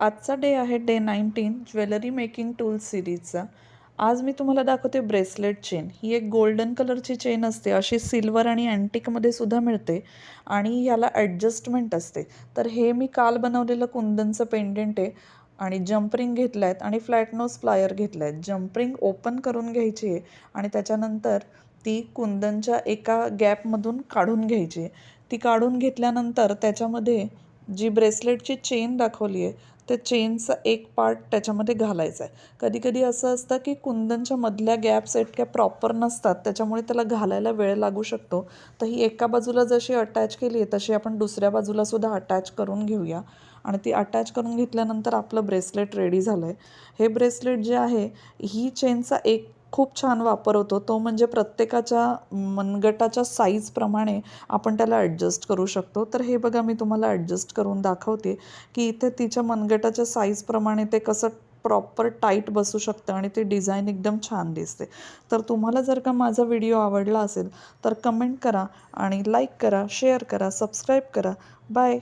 आजचा डे आहे day 19 jewellery making tools सिरीजचा. आज मी तुम्हाला दाखवते ब्रेसलेट चेन. ही एक गोल्डन कलरची चेन असते, अशी सिल्वर आणि अँटिकमध्ये सुद्धा मिळते आणि याला ॲडजस्टमेंट असते. तर हे मी काल बनवलेलं कुंदनचं पेंडेंट आहे आणि जम्परिंग घेतलं आहेत आणि फ्लॅट नोज प्लायर घेतलं आहेत. जम्परिंग ओपन करून घ्यायची आहे आणि त्याच्यानंतर ती कुंदनच्या एका गॅपमधून काढून घ्यायची आहे. ती काढून घेतल्यानंतर त्याच्यामध्ये जी ब्रेसलेटची चेन दाखवली आहे त्या चेनचा एक पार्ट त्याच्यामध्ये घालायचा आहे. कधी कधी असं असतं की कुंदनच्या मधल्या गॅप्स इतक्या प्रॉपर नसतात, त्याच्यामुळे त्याला घालायला वेळ लागू शकतो. तर ही एका बाजूला जशी अटॅच केली आहे तशी आपण दुसऱ्या बाजूला सुद्धा अटॅच करून घेऊया आणि ती अटॅच करून घेतल्यानंतर आपलं ब्रेसलेट रेडी झालं आहे. हे ब्रेसलेट जे आहे, ही चेनचा एक खूप छान वापर होतो, तो म्हणजे प्रत्येकाच्या मनगटाच्या साईजप्रमाणे आपण त्याला ॲडजस्ट करू शकतो. तर हे बघा, मी तुम्हाला ॲडजस्ट करून दाखवते की इथे तिच्या मनगटाच्या साईजप्रमाणे ते कसं प्रॉपर टाईट बसू शकतं आणि ते डिझाईन एकदम छान दिसते. तर तुम्हाला जर का माझा व्हिडिओ आवडला असेल तर कमेंट करा आणि लाईक करा, शेअर करा, सबस्क्राईब करा. बाय.